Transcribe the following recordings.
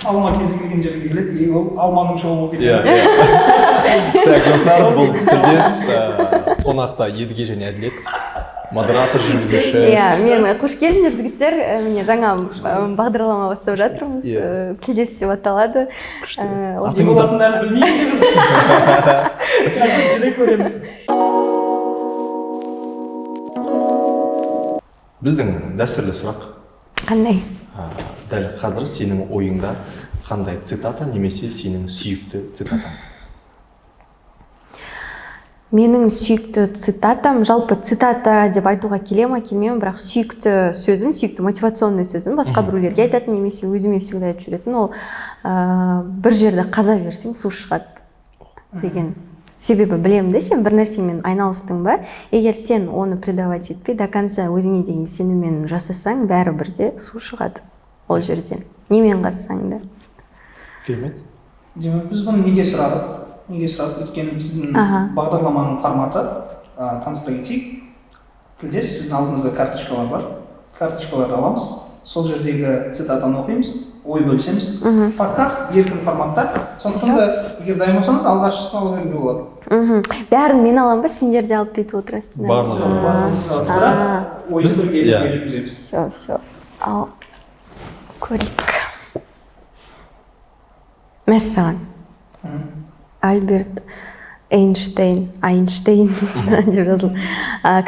алма кез келген жерге келеді и ол алманың шоуы болып кетеді. Так, достар, бұл тілдес қонақта Едіге және Әділет, модератор, жүргізуші. Мен қош келдіңдер жігіттер. Міне жаңа бағдарлама бастап жатырмыз. Тілдес деп аталады. Не болатынын әлі білмейміз. Қазір жүре көреміз. Біздің дәстүрлі сұрақ. Қандай? Дәл қазір сенің ойыңда қандай цитата немесе сенің сүйікті цитатаң? Менің сүйікті цитатам, жалпы цитата деп айтуға келема келмеймін, бірақ сүйікті сөзім, сүйікті мотивационный сөзім, басқа біреулерге айтатын немесе өзіме всегда айтып жүретін, ол бір жерді қаза берсең су шығады деген. Себебі білемін де, сен бір нәрсемен айналыстың ба, егер сен оны предавать етпей, до конца өзіңе деген сеніммен жасасаң, бәрібір де су шығады ол жерден. Немен қассаң да. Керемет. Біз бұны неге сұрадық? Өйткені біздің бағдарламаның форматы, таныстыра кетейік. Тілдес, сіздің алдыңызда карточкалар бар. Карточкаларды аламыз. Сол жердегі цитатаны оқимыз, ой бөлсеміз. Подкаст еркін форматта. Сондықтан да, егер дайын болсаңыз, алғашқысын ала беруге болады. Бәрін мен алам ба, сендер де алып кетіп отырасыңдар? Барлығы. Ойды бірге жүргіземіз. Все. Ал көрейік. Мәссаған. Альберт Эйнштейн деп жазылды.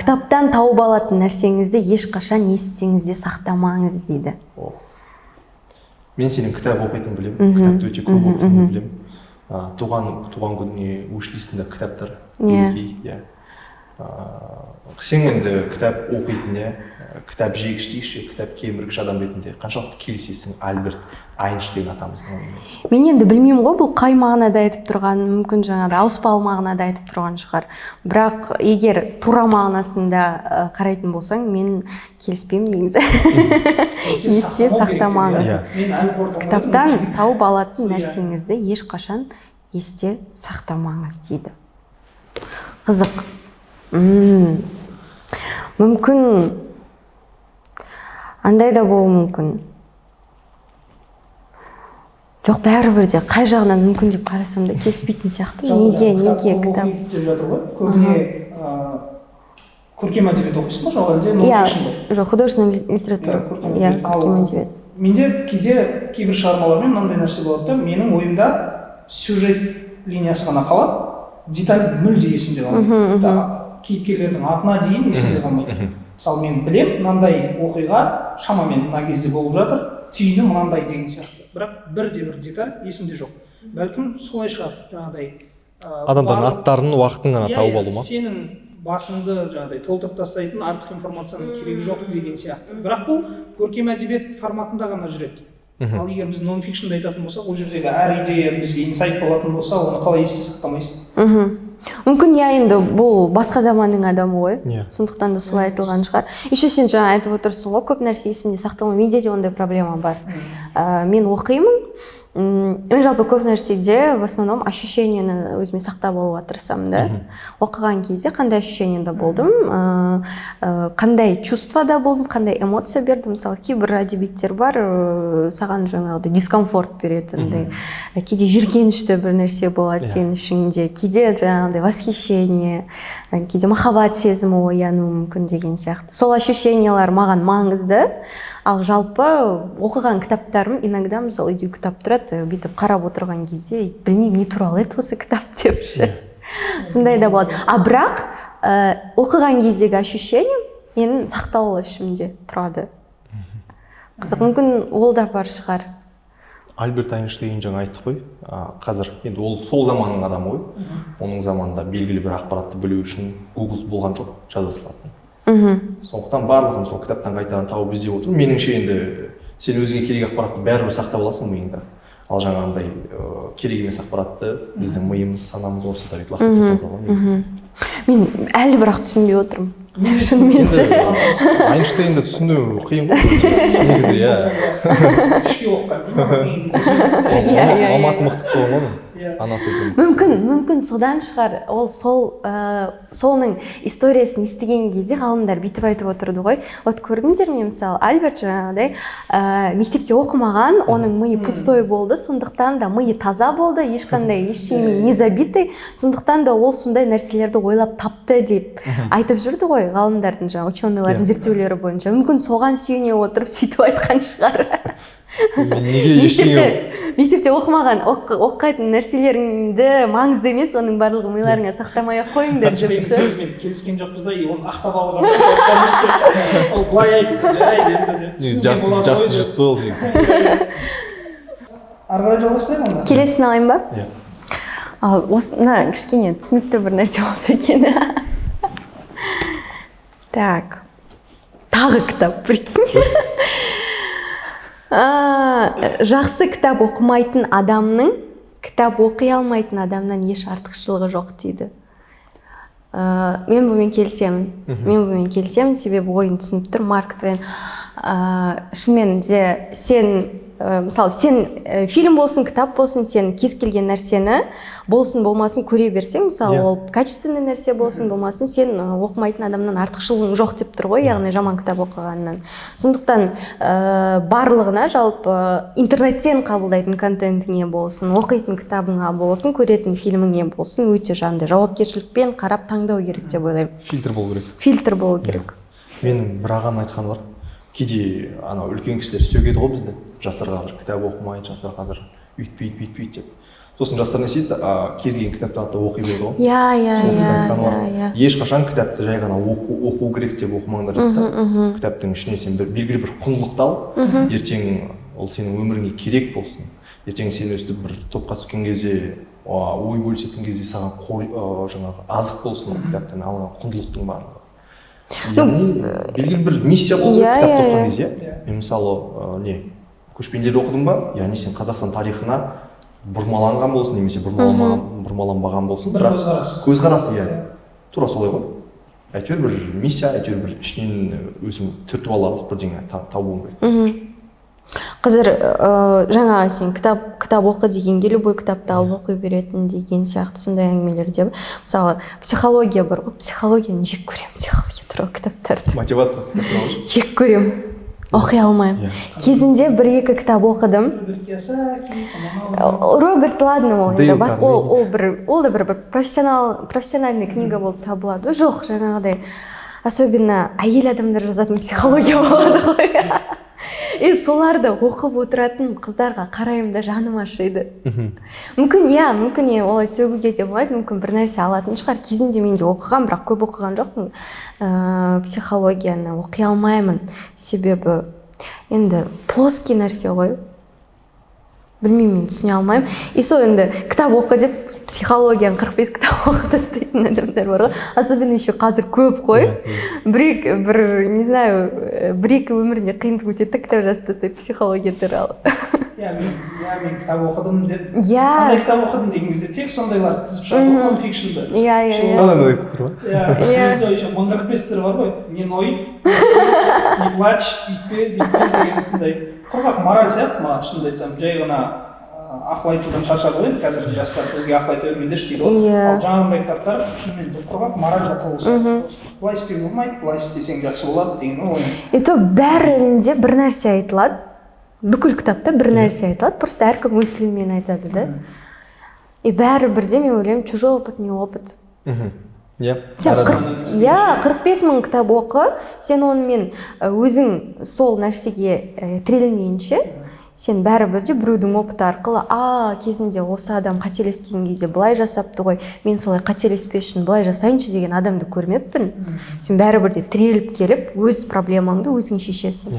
Кітаптан тауып алатын нәрсеңізді ешқашан есіңізде де сақтамаңыз дейді. Мен сенің кітап оқитынын білемін, кітапты өте көп оқитынын білемін. Туған күніне уиш-листінде кітаптар керекей. Сен енді кітап оқитын, кітап жегіш дейікші, кітап кеміргіш адам ретінде қаншалықты келісесің Альберт Эйнштейн атамыздың ойымен? Мен енді білмеймін ғой, бұл қай мағынада айтып тұрған, мүмкін жаңағыдай ауыспалы мағынада айтып тұрған шығар. Бірақ егер тура мағынасында қарайтын болсаң, мен келіспеймін негізі. Есте сақтамаңыз. Кітаптан тауып алатын нәрсеңізді ешқашан есте сақтамаңыз дейді. Қызық. Мүмкін андай да болуы мүмкін. Жоқ, бәрібір де қай жағынан мүмкін деп қарасам да келіспейтін сияқты. Неге кітап? Көбіне көркем әдебиет оқисың ба, жоқ әлде нон-фикшн ба? Жоқ, художественная литература. Көркем әдебиет. Менде кейде кейбір шығармалармен мынандай нәрсе болады да, менің ойымда сюжет линиясы ғана қалады, деталь мүлде есімде қалмайды. Кейіпкерлердің атына дейін есімде қалмайды. Мысалы, мен білем, мынандай оқиға шамамен мына кезде болып жатыр, түйіні мынандай деген сияқты. Бірақ бірде-бір деталь есімде жоқ. Бәлкім солай шығар, жаңағыдай. Адамдардың аттарын уақытын ғана тауып алу ма? Сенің басыңды жаңағыдай толтырып тастайтын артық информацияның керегі жоқ деген сияқты. Бірақ бұл көркем әдебиет форматында ғана жүреді. Ал егер біз нон-фикшнді айтатын болсақ, ол жердегі әр идея бізге инсайт болатын болса, оны қалай есте сақтамайсың? Мүмкін енді бұл басқа заманның адамы ғой, сондықтан да солай айтылған шығар. Еще сен жаңа айтып отырсың ғой, көп нәрсе есімде сақтамау, менде де ондай проблема бар. Мен оқимын, мен жалпы көп нәрседе в основном ощущениені өзіме сақтап алуға тырысамын да. Оқыған кезде қандай ощущениеда болдым, қандай чувствода болдым, қандай эмоция бердім. Мысалы, кейбір әдебиеттер бар, саған жаңағыдай дискомфорт беретіндей, кейде жиіркенішті бір нәрсе болады сенің ішіңде, кейде жаңағыдай восхищение, кейде махаббат сезімі оянуы мүмкін деген сияқты. Сол ощущениялар маған маңызды. Ал жалпы оқыған кітаптарым иногда мысалы үйде кітап тұрады, бүйтіп қарап отырған кезде білмеймін не туралы еді осы кітап деп ше. Сондай да болады. Бірақ оқыған кездегі ощущением менің сақтаулы ішімде тұрады. Қызық, мүмкін ол да бар шығар. Альберт Эйнштейн жаңа айтты ғой, қазір енді ол сол заманның адамы ғой. Оның заманында белгілі бір ақпаратты білу үшін Google болған жоқ, жаза салатын. Сондықтан барлығын сол кітаптан қайтадан тауып іздеп отырмын. Меніңше енді сен өзіңе керек ақпаратты бәрібір сақтап аласың миыңда. Ал жаңағындай керек емес ақпаратты біздің миымыз, санамыз осы да уақытта сақтап. Мен әлі бірақ түсінбей отырмын. Шынымен ше. Эйнштейнді түсіну қиын ғой. Негізі, Ішке оққан деймін. Мамасы мықтысы болған. анасы мүмкін содан шығар. Ол соның историясын естіген кезде ғалымдар бүйтіп айтып отырды ғой. Вот көрдіңдер ме, мысалы Альберт жаңағыдай мектепте оқымаған, оның миы пустой болды, сондықтан да миы таза болды, ешқандай ештеңемен не забитый, сондықтан да ол сондай нәрселерді ойлап тапты деп айтып жүрді ғой ғалымдардың, жаңа ученыйлардың зерттеулері бойынша. Мүмкін соған сүйене отырып сөйтіп айтқан шығар. Мектепте оқымаған, оқитын нәрселеріңді маңызды емес, оның барлығы миларыңа сақтамай ақ қойыңдар деп. Сөзбен келіскен жоқпыз да, оны ақтап алған. Ол былай айтты, жарайды енді. Жақсы жұрт қой ол негізі. Ары қарай жалғастырайық онда. Келесін алайын ба? Иә. Ал осына кішкене түсінікті бір нәрсе болса екен. Так. Тағы кітап, прикинь. Жақсы кітап оқымайтын адамның кітап оқи алмайтын адамнан еш артықшылығы жоқ дейді. Мен бұмен келісемін. Себебі ойын түсініп тұр. Марк Твен шынымен де мысалы сен фильм болсын, кітап болсын, сен кез келген нәрсені болсын болмасын көре берсең, мысалы ол качественный нәрсе болсын болмасын, сен оқымайтын адамнан артықшылығың жоқ деп тұр ғой, яғни жаман кітап оқығаннан. Сондықтан барлығына жалпы интернеттен қабылдайтын контентіңе болсын, оқитын кітабыңа болсын, көретін фильміңе болсын, өте жаңағыдай жауапкершілікпен қарап таңдау керек деп ойлаймын. Фильтр болу керек. Менің бір ағам айтқан бар. Кейде анау үлкен кісілер сөгеді ғой бізді. Жастар қазір кітап оқымайды, жастар қазір үйтпейді деп. Сосын жастар не істейді? Кез келген кітапты алып оқи береді ғой. Иә. Ешқашан кітапты жай ғана оқу керек деп оқымаңдар дейді. Кітаптың ішіне сен белгілі бір құндылықты ал, ертең ол сенің өміріңе керек болсын. Ертең сен өстіп бір топқа түскен кезде, ой бөлісетін кезде саған жаңағы азық болсын кітаптан алған құндылықтың барлығы. Белгілі бір миссия болу керек кітапты оқыған кезде. Мен мысалы көшпенділерді оқыдым ба, яғни сен Қазақстан тарихына бұрмаланған болсын, немесе бұрмаланбаған болсын, бірақ көзқарасы тура солай ғой. Әйтеуір бір миссия, әйтеуір бір ішінен өзің түртіп аларыз бірдеңе табуың керек. Қазір жаңа сен кітап оқы дегенге любой кітапты алып оқи беретін деген сияқты сондай әңгімелерде. Мысалы психология бар ғой, психологияны жек көремін, психология туралы кітаптарды. Мотивация. Жек көремін. Оқи алмаймын. Кезінде бір-екі кітап оқыдым. Роберт, ладно, ол да бір профессиональный книга болып табылады. Жоқ, жаңағыдай особенно әйел адамдар жазатын психология болады ғой. И соларды оқып отыратын қыздарға қараймын да жаным ашиды. Мүмкін олай сөгуге де болады, мүмкін бір нәрсе алатын шығар. Кезінде мен де оқыған, бірақ көп оқыған жоқпын. Психологияны оқи алмаймын. Себебі енді плоский нәрсе ғой. Білмеймін, мен түсіне алмаймын. И сол енді кітап оқы деп психологияны 45 кітап оқыды істейтін адамдар бар ғой. Особенно еще қазір көп қой. Бір-екі өмірінде қиындық өтеді, кітап жазып тастайды психология туралы. Мен кітап оқыдым деп. Қандай кітап оқыдым деген кезде тек сондайлар тізіп шығады, нон-фикшнді. Еще 45 түрі бар ғой. Не ной, не плачь, бүйтпе деген сондай. Құрғақ мораль сияқты маған шынымды айтсам, жай ғана ақыл айтудан шаршады ғой енді қазіргі жастар, бізге ақыл айта бермеңдерші дейді ғой. Ал жаңағындай кітаптар шынымен құрғақ моральға толы. Былай істеуге болмайды, былай істесең жақсы болады деген ой. И то бәрінде бір нәрсе айтылады. Бүкіл кітапта бір нәрсе айтылады, просто әркім өз тілімен айтады да. И бәрі бірде, мен ойлаймын, чужой опыт не опыт. 45 мың кітап оқы, сен онымен өзің сол нәрсеге тірелмейінше, сен бәрі бірде біреудің опыты арқылы, кезінде осы адам қателескен кезде былай жасапты ғой, мен солай қателеспешін былай жасайыншы деген адамды көрмеппін. Сен бәрі бірде тіреліп келіп, өз проблемаңды өзің шешесің.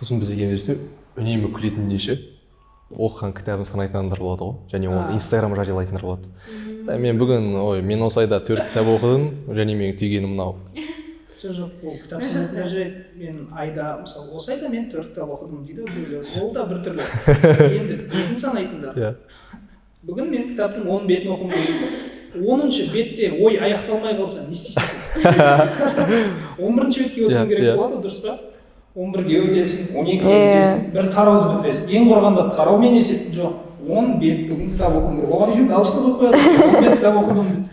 Сосын бізге келерсе, үнемі күлетін неше оқыған кітабын санайтын адамдар болады ғой, және оны Инстаграм жариялайтындар болады. Мен бүгін, мен осы айда 4 кітап оқыдым, және менің түйгенім мынау. Жоқ, ол кітап санайтындар жарайды. Мен айда, мысалы, осы айда мен 4 кітап оқыдым дейді, ол да бір түрлі. Енді бетін санайтындар. Бүгін мен кітаптың 10 бетін оқым керек. 10-шы бетте ой аяқталмай қалса, не істейсің? 11-шы бетке өтуім керек болады, дұрыс па? 11-ге өтесің, 12-ге өтесің, бір тарауды бітіресің. Ең құрғанда тараумен есептің жоқ. 10 бет бүгін кітап оқуым керек. Оған үшін галстук оқып қояды. 10 бет кітап оқыдым дейді.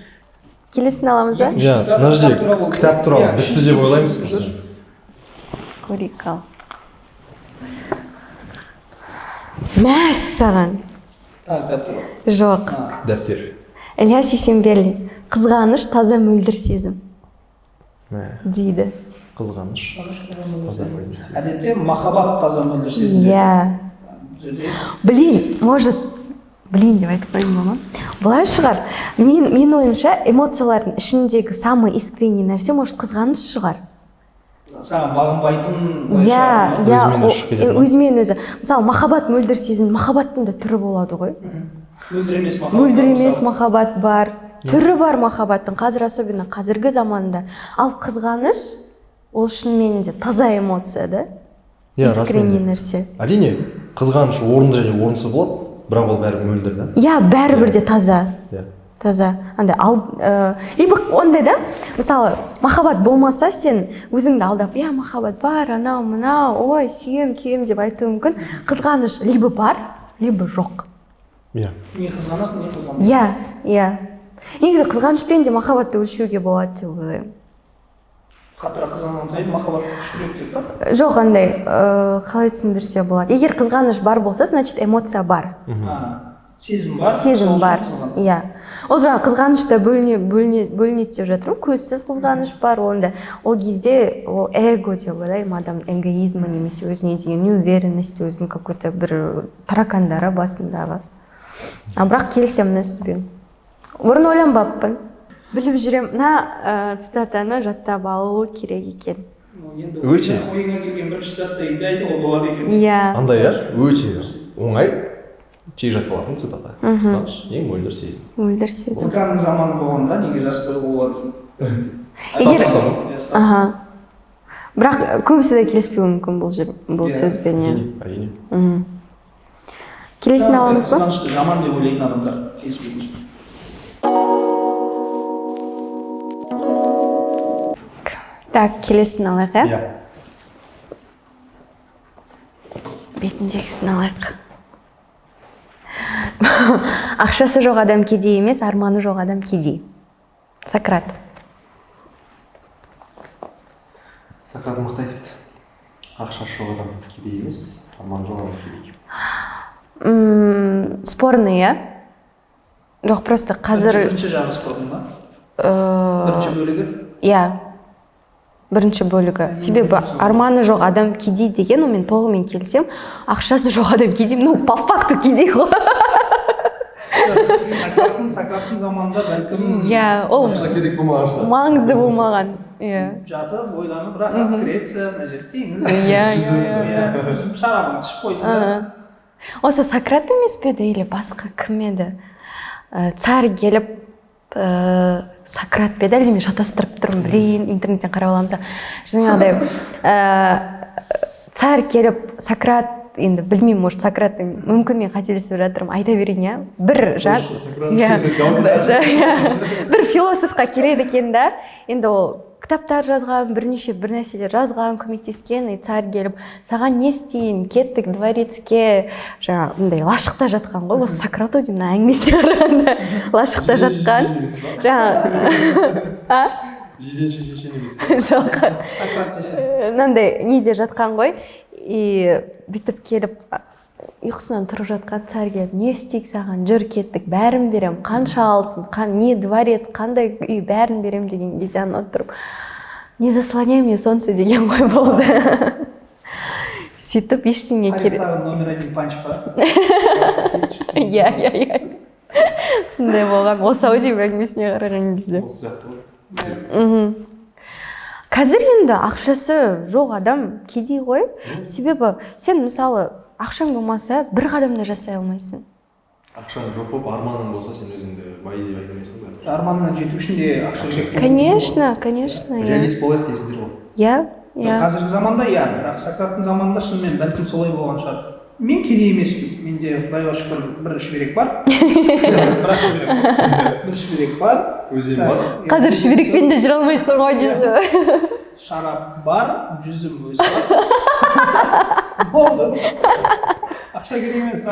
Келесін аламыз ба? иә мына жерде кітап туралы бітті деп ойлаймыз біз. Көрейік ал. Мәссаған. Кітап туралы. Жоқ. Дәптер. Ілияс Есенберлин. Қызғаныш таза мөлдір сезім дейді. Қызғаныш таза мөлдір сезім. Әдетте махаббат таза мөлдір сезім. Иә. Блин деп айтып қойдым ма? Былай шығар. Мен ойымша эмоциялардың ішіндегі самый искренний нәрсе может қызғаныш шығар. Саған бағынбайтын. Иә, өзімен өзі. Мысалы, махаббат мөлдір сезім, махаббаттың да түрі болады ғой. Мөлдір емес махаббат бар. Түрі бар махаббаттың, қазір особенно қазіргі заманда. Ал қызғаныш ол шынымен де таза эмоция, да? Искренний нәрсе. Әрине, қызғаныш орынды және орынсыз болады, бірақ ол бәрі мөлдір, да? Иә, бәрібір де таза. Таза. Андай либо ондай да, мысалы, махаббат болмаса сен өзіңді алдап, иә, махаббат бар, анау, мынау, ой, сүйем, күйем деп айтуы мүмкін. Қызғаныш либо бар, либо жоқ. Иә. Не қызғанасың, не қызғанасың. Иә. Негізі қызғанышпен де махаббатты өлшеуге болады деп ойлаймын. Қатырақ қызғанған сайын махаббат күштірек деп па? Жоқ, андай, қалай түсіндірсе болады. Егер қызғаныш бар болса, значит эмоция бар. Сезім бар. Сезім бар. Иә. Ол жаңа қызғанышта бөлінеді деп жатырмын. Көзсіз қызғаныш бар, онда ол кезде ол эго деп ойлаймын, адам эгоизмі немесе өзіне деген неуверенность, өзінің какой-то бір таракандары басындағы. Бірақ келісемін сөзбен. Бұрын ойланбаппын. Біліп жүрем, мына цитатаны жаттап алу керек екен. Өте. Ойыңа келген бірінші цитатта енді айтуға болады екен. Иә. Андай өте оңай тез жатталатын цитата. Қызғаныш ең мөлдір сезім. Мөлдір сезім. Қырқаның заманы болғанда неге жазып қоюға болады. Аха. Бірақ көбісі де келіспеуі мүмкін бұл сөзбен. Әрине. Келесін аламыз ба? Қызғанышты жаман деп ойлайтын адамдар келіспейтін. Так, келесін алайық, Иә. Бетіндегісін алайық. Ақшасы жоқ адам кедей емес, арманы жоқ адам кедей. Сократ. Сократ мықты айтыпты. Ақшасы жоқ адам кедей емес, арманы жоқ адам кедей. Спорный, иә? Жоқ, просто қазір... Бірінші жағы спорный ма? Бірінші бөлігі? Иә. Бірінші бөлігі. Себебі арманы жоқ адам кедей деген, мен толығымен келісем. Ақшасы жоқ адам кедей, по факту кедей ғой. Сократтың заманында бәлкім ақша керек болмаған шығар. Маңызды болмаған. Жатып, ойланып, рахат Греция, мына жер теңіз. Өзім шарабын ішіп қойдым. Осы Сократ емес пе еді, или басқа кім еді? Царь келіп Сократ пе еді, мен шатастырып тұрмын, блин, интернеттен қарап аламыз. Жаңағыдай царь келіп Сократ, енді білмеймін, может Сократтың, мүмкін мен қателесіп жатырмын, айта берейін, бір философқа келеді екен да, енді ол кітаптар жазған, бір нәрселер жазған, көмектескен, царь келіп, саған не істейін, кеттік дворецке, жаңағындай лашықта жатқан ғой, осы Сократ ау деймін, әңгімесіне қарағанда, лашықта жатқан. Жиренше шешен емес пе? Жоқ. Мынандай неде жатқан ғой, и бүйтіп келіп, ұйқысынан тұрып жатқан царь келіп, не істейік саған, жүр кеттік, бәрін берем, қанша алтын, не дворец, қандай үй, бәрін берем деген кезде отырып, не заслоняй мне солнце деген ғой болды. Сөйтіп ештеңе керек. Тарихтағы номер 1 панч па? Иә. Сондай болған, осы аудио әңгімесіне қараған кезде. Осы сияқты ғой. Қазір енді ақшасы жоқ адам кедей ғой. Себебі сен мысалы ақшаң болмаса бір қадамда жасай алмайсың. Ақшаң жоқ болып, арманың болса сен өзіңді бай деп айта алмайсың ғой. Арманыңа жету үшін де ақша керек. Конечно. Реалист болайық дейсіңдер ғой. Иә. Қазіргі заманда бірақ Сократтың заманында шынымен бәлкім солай болған шығар. Мен кедей емеспін. Менде Құдайға шүкір бір шүберек бар. Бір шүберек бар. Өзен бар. Қазір шүберекпен де жүре алмайсың ғой дейсің. Шарап бар, жүзім өзі бар. Болды. Ақша керек емес.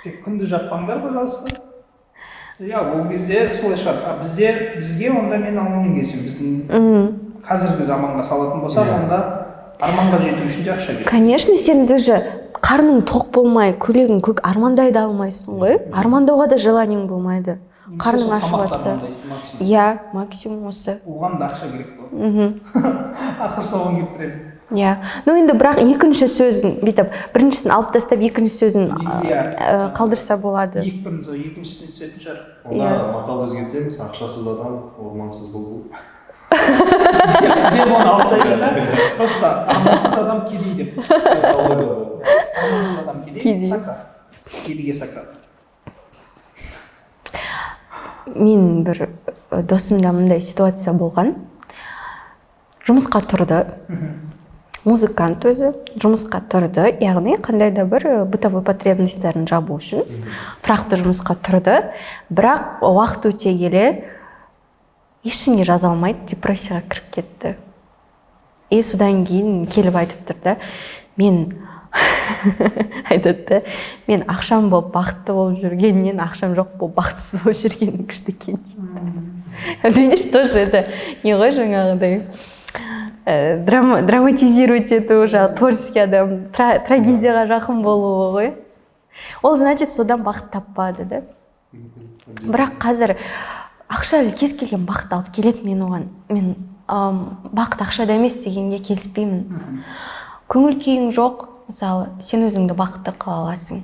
тек күнде жатпаңдар пожалуйста. Иә, ол кезде солай шығар. Бізге онда мен алмайын келсем, біздің қазіргі заманға салатын болсақ, онда арманға жету үшін де ақша керек. Конечно, сен уже қарның тоқ болмай, көйлегің көк армандай да алмайсың ғой. Армандауға да желаниең болмайды. Қарның ашып жатса. Иә, максимум осы. Оған да ақша керек қой. Ақыр соған келіп тірелді. Иә. Ну енді бірақ екінші сөзін бүйтіп, біріншісін алып тастап, екінші сөзін қалдырса болады. Екіншісіне түсетін шығар. Онда мақал өзгертеміз, ақшасыз адам ормансыз бұлбұл. Деп оны алып тастайсың да, просто армансыз адам кедей деп. Армансыз адам кедей, сакрат. Кедейге сакрат. Мен бір досымда мындай ситуация болған. Жұмысқа тұрды. Музыкант өзі жұмысқа тұрды, яғни қандай да бір бытовой потребностьтерін жабу үшін тұрақты жұмысқа тұрды, бірақ уақыт өте келе ештеңе жаза алмайды, депрессияға кіріп кетті. И содан кейін келіп айтып тұрды, мен айтады, мен ақшам болып бақытты болып жүргеннен ақшам жоқ болып бақытсыз болып жүргенін күшті екен. Видишь, тоже это не ғой жаңағыдай драматизировать ету, творческий адам, трагедияға жақын болуы ғой. Ол значит содан бақыт таппады да. Бірақ қазір ақша кез келген бақыт алып келеді. Мен бақыт ақшада емес дегенге келіспеймін. Көңіл күйің жоқ, мысалы, сен өзіңді бақытты қыла аласың.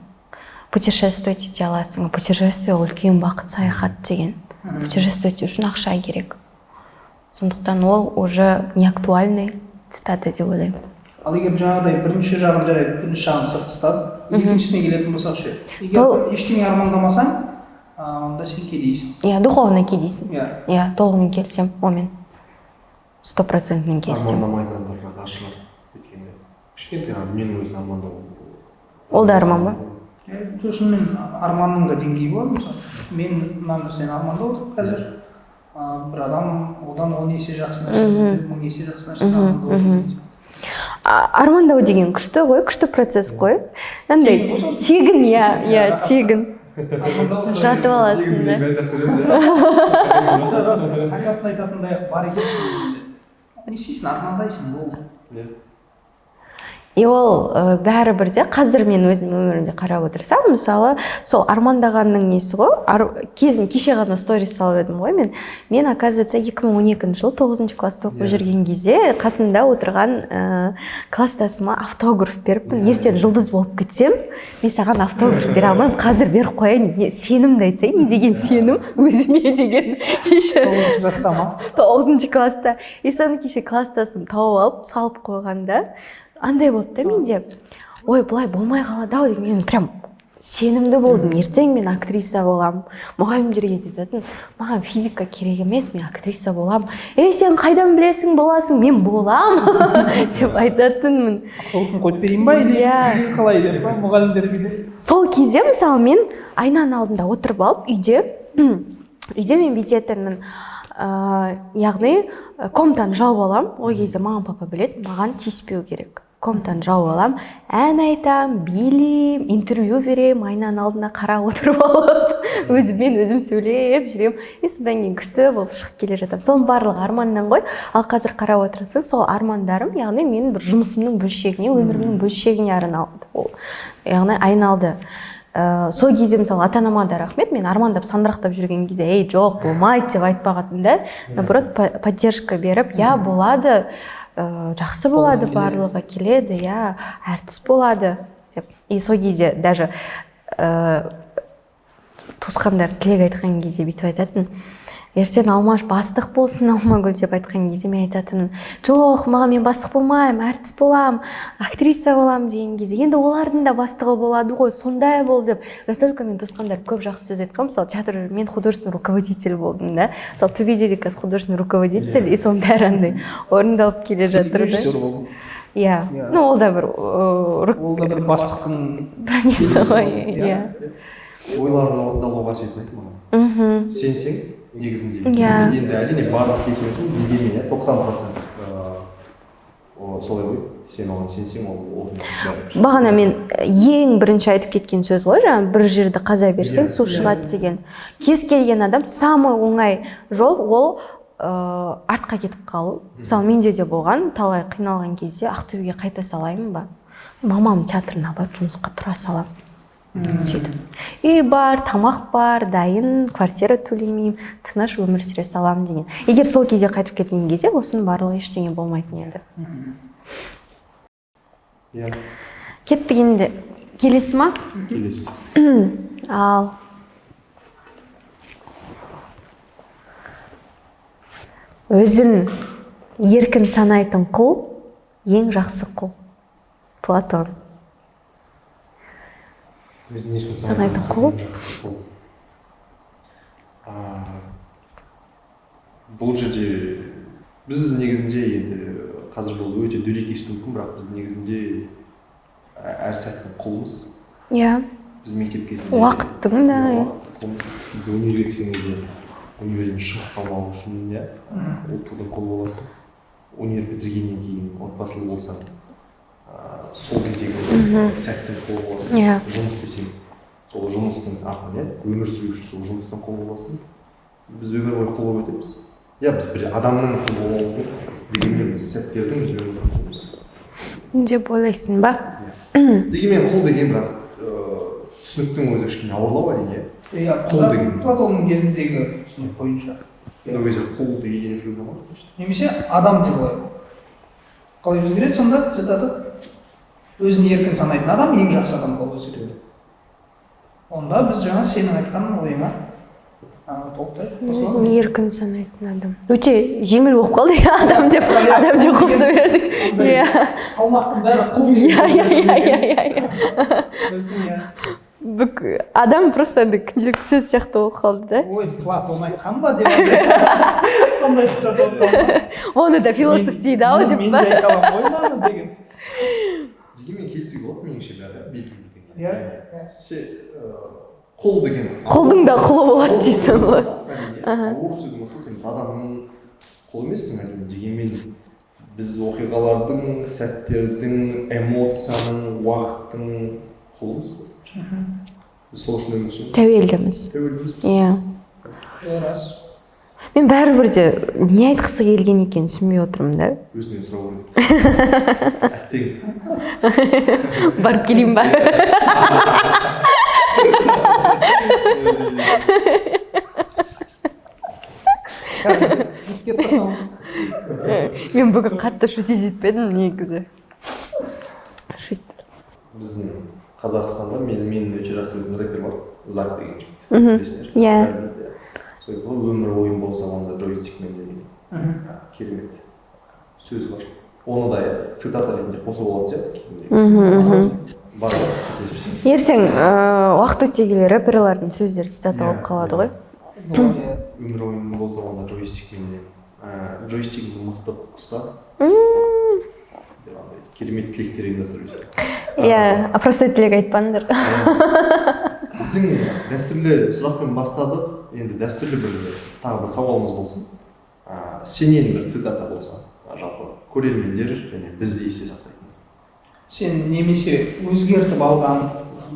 Путешествовать ете аласың. Путешествие ол үлкен бақыт, саяхат деген. Путешествовать үшін ақша керек. Сондықтан ол уже не актуальный цитата деп ойлаймын. Ал егер жаңағыдай бірінші жағын жарайды, бірінші жағын сырт тастап, екіншісіне келетін болсақ ше. Егер ештеңе армандамасаң, онда сен кедейсің. Иә, духовно кедейсің. Иә, толығымен келісем, омен. 100% келісем. Армандамайтын адамдарға ғашылар. Өйткені кішкентай мен өзін армандау. Ол да арман ба? Сосын мен арманның да деңгейі бар. Мен мына нәрсені армандап отырмын қазір. Бір адам одан 10 есе жақсы нәрсені, 10 есе жақсы нәрсені армандау. Армандау деген күшті ғой, күшті процесс қой. Андай тегін, иә, тегін. Жатып аласың да. Сакраттың айтатындай бар екенсің. Не істейсің, армандайсың ол. И ол бәрі бірде, қазір мен өзім өмірімде қарап отырсам, мысалы, сол армандағанның несі ғой, кеше ғана сторис салып едім ғой, мен оказывается 2012 жылы 9 класста оқып жүрген кезде қасымда отырған класстасыма автограф беріппін. Ертең жұлдыз болып кетсем, мен саған автограф бере алмаймын, қазір беріп қояйын. Сенімді айтсай, не деген сенім, өзіме деген. 9 класста ма? 9 класста. И соны кеше класстасым тауып алып, салып қойғанда андай болды да менде, ой, бұлай болмай қалады-ау деген, мен прям сенімді болдым. Ертең мен актриса болам. Мұғалімдерге айтатын, маған физика керек емес, мен актриса болам. Сен қайдан білесің, боласың, мен болам деп айтатынмын. Толқын қойып берейін ба, или қалай деп па, мұғалімдерге. Сол кезде мысалы мен айнаның алдында отырып алып, үйде мен бүйтетінмін. Яғни комнатаны жауып алам. Ол кезде маған папа біледі, маған тиіспеу керек. Комнатаны жауып алам, ән айтам, билейм, интервью берем, айнаның алдына қарап отырып алып, өзім сөйлеп жүрем. Содан кейін күшті болып шығып келе жатам. Соның барлығы арманнан ғой. Ал қазір қарап отырсаң, сол армандарым, яғни менің бір жұмысымның бөлшегіне, өмірімнің бөлшегіне айналды. Сол кезде мысалы ата-анама да рахмет, мен армандап сандырақтап жүрген кезде, жоқ, болмайды деп айтпағатын да, наоборот поддержка беріп, болады, жақсы болады, барлығы келеді, әртіс болады деп. И сол кезде даже туысқандар тілек айтқан кезде бүйтіп айтатын, ертең Алмаш бастық болсын, Алмагүл деп айтқан кезде мен айтатын, жоқ, мен бастық болмаймын, әртіс болам, актриса болам деген кезде, енді олардың да бастығы болады ғой, сондай бол деп. Настолько мен туысқандар көп жақсы сөз айтқан, мысалы театр, мен художественный руководитель болдым да, мысалы төбеде қазір художественный руководитель, и соның бәрі андай орындалып келе жатыр да. Иә, ол да бір бастықтың бір несі ғой. Ойларын орындалу қасиетін айтты маған. Сенсең негізінде. Енді әрине барлық кетіп 90% солай ғой, сен оған сенсең ол бәрібір. Бағана мен ең бірінші айтып кеткен сөз ғой, жаңа бір жерді қаза берсең су шығады деген. Кез келген адам самый оңай жол ол артқа кетіп қалу. Мысалы менде де болған, талай қиналған кезде Ақтөбеге қайта салаймын ба, мамам театрына барып жұмысқа тұра салам. Сөйтіп үй бар, тамақ бар, дайын, квартира төлемеймін, тыныш өмір сүре салам деген. Егер сол кезде қайтып келген кезде осының барлығы ештеңе болмайтын еді. Кеттік енді. Келесі ма? Келесі. Ал өзін еркін санайтын құл ең жақсы құл. Платон. Өзін еркін санайтын құл. Бұл жерде біз негізінде енді қазір бұл өте дөрекі естуі мүмкін, бірақ біз негізінде әр сәттің құлымыз. Иә. Біз мектеп кезінде уақыттың да құлымыз. Біз универге түскен кезде универден шығып қалмау үшін ұлттың құлы боласың. Универ бітіргеннен кейін отбасылы болсаң, сол кездегі сәттің құлы боласың. Жұмыс десең, сол жұмыстың артынан өмір сүру үшін сол жұмыстың құлы боласың. Біз өмір бойы құл болып өтеміз. Біз бір адамның құлы болмауымыз керек. Дегенмен біз сәттердің өз өмірдің құлымыз. деп ойлайсың ба? Дегенмен құл деген бірақ түсініктің өзі кішкене ауырлау әрине. Құл деген Платонның кезіндегі түсінік бойынша. Ол кезде құл деген жүрген ғой. Немесе адам деп ойлайды. Қалай өзгереді сонда цитата? Өзін еркін санайтын адам ең жақсы адам болып өзгереді. Онда біз жаңа сенің айтқан ойыңа толықтай қосыламыз. Өзін еркін санайтын адам. Өте жеңіл болып қалды адам деп қосып бердік. Салмақтың бәрі құл. Адам просто күнделікті сөз сияқты болып қалды да. Ой, Платон айтқан ба деп сондай цитата болды. Оны да философ дейді ау деп ба? Мен де айта аламын ғой мынаны деген. Дегенмен келісуге болады меніңше бәрі белгілі. Иә. Құл деген құлдың да құлы болады дейсің ғой. Ауыр сөз болса сен адамның құлы емессің әрине. Дегенмен біз оқиғалардың, сәттердің, эмоцияның, уақыттың құлымыз. Біз сол үшін өмір сүреміз. Тәуелдіміз. Иә. Рас. Мен бәрібір де не айтқысы келген екенін түсінбей отырмын да. Өзінен сұрау керек. Әттең. Барып келейін ба? Мен бүгін қатты шутить етпедім негізі. Біздің Қазақстанда мен өте жақсы көретін рэпер бар, Зак деген жігіт. Иә. Сол өмір ойын болса онда джойстикмен деген керемет сөз бар. Оны да цитата ретінде қосуға болады сияқты. Бар ғой. Ертең уақыт өте келе рэперлердің сөздері цитата болып қалады ғой. Өмір ойын болса онда джойстикмен джойстигіңді мықты ұста. Керемет тілектер ұйымдастырып. Иә, просто тілек айтпаңдар. Біздің дәстүрлі сұрақпен бастадық. Енді дәстүрлі тағы бір сауалымыз болсын. Сенен бір цитата болса, жалпы көрермендер және біз есте сақтайтын. Сен немесе өзгертіп алған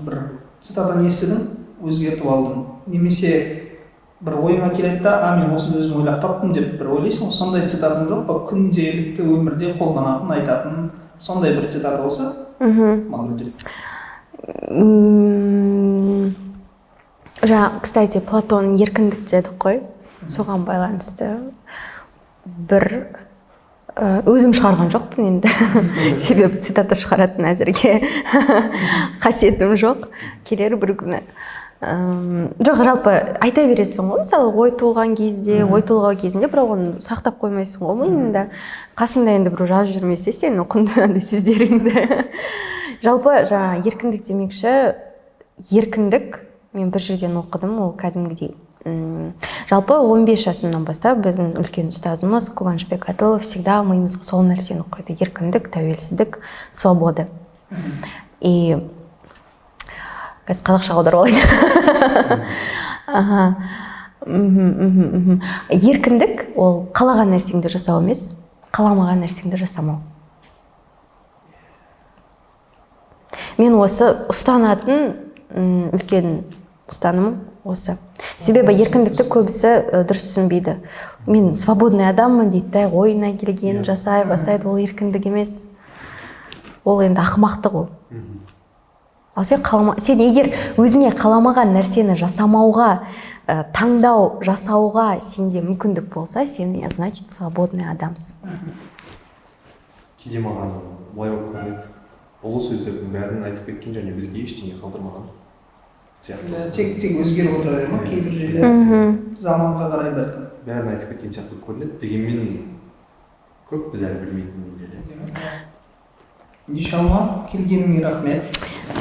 бір цитатаны естідің, өзгертіп алдың. Немесе бір ойыңа келеді да, мен осыны өзім ойлап таптым деп бір ойлайсың, сондай цитатың жоқ па? Күнделікті өмірде қолданатын, айтатын сондай бір цитата болса, маған деп. Жаңа, кстати, Платон еркіндік дедік қой, соған байланысты бір өзім шығарған жоқпын енді, себебі цитата шығаратын әзірге қасиетім жоқ, келер бір күні. Жоқ, жалпы айта бересің ғой, мысалы ой толған кезде, ой толғау кезінде, бірақ оны сақтап қоймайсың ғой миыңда. Қасыңда енді бір жазып жүрмесе сен құнды андай сөздеріңді. Жалпы жаңа еркіндік демекші, еркіндік мен бір жерден оқыдым, ол кәдімгідей. Жалпы 15 жасымнан бастап біздің үлкен ұстазымыз Кубанышбек Адылов всегда миымызға сол нәрсені қойды: еркіндік, тәуелсіздік, свобода. И қазақша аударып алайын. Еркіндік ол қалаған нәрсеңді жасау емес, қаламаған нәрсеңді жасамау. мен осы ұстанатын үлкен ұстанымым осы. Себебі еркіндікті көбісі дұрыс түсінбейді. Мен свободный адаммын дейді да, ойына келген жасай бастайды, ол еркіндік емес. Ол енді ақымақтық ол. Ал сен егер өзіңе қаламаған нәрсені жасамауға, таңдау жасауға сенде мүмкіндік болса, сен значит свободный адамсың. Кейде маған былай болып көрінеді, ұлы сөздердің бәрін айтып кеткен және бізге ештеңе қалдырмаған сияқты. Тек өзгеріп отырады ма кейбір жерлер заманға қарай бәлкім. Бәрін айтып кеткен сияқты көрінеді, дегенмен көп біз әлі білмейтін дүниелер. Иншалла, келгеніңе рахмет.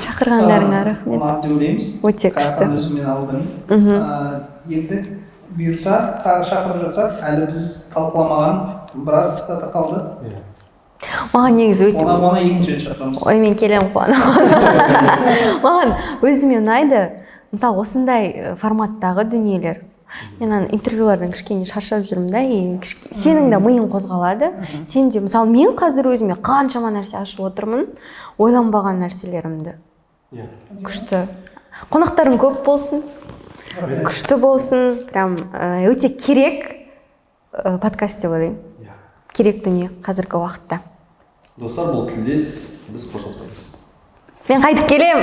Шақырғандарыңа рахмет. Ұнады деп ойлаймыз. Өте күшті. Өзімен алдым. Енді бұйырса, тағы шақырып жатсақ, әлі біз талқыламаған біраз цитата қалды. Маған негізі өте... Оны екінші рет шақырамыз. Ой, мен келем қуана. Маған өзіме ұнайды. Мысалы, осындай форматтағы дүниелер. Мен интервьюлардан кішкене шаршап жүрмін да, сенің де миың қозғалады. Сен де, мысалы, мен қазір өзіме қаншама нәрсе ашып отырмын, ойланбаған нәрселерімді. Күшті. Қонақтарың көп болсын, күшті болсын, прям өте керек подкаст деп ойлаймын. Керек дүние қазіргі уақытта. Достар, бұл тілдес, біз қоштаспаймыз. Мен қайтып келем.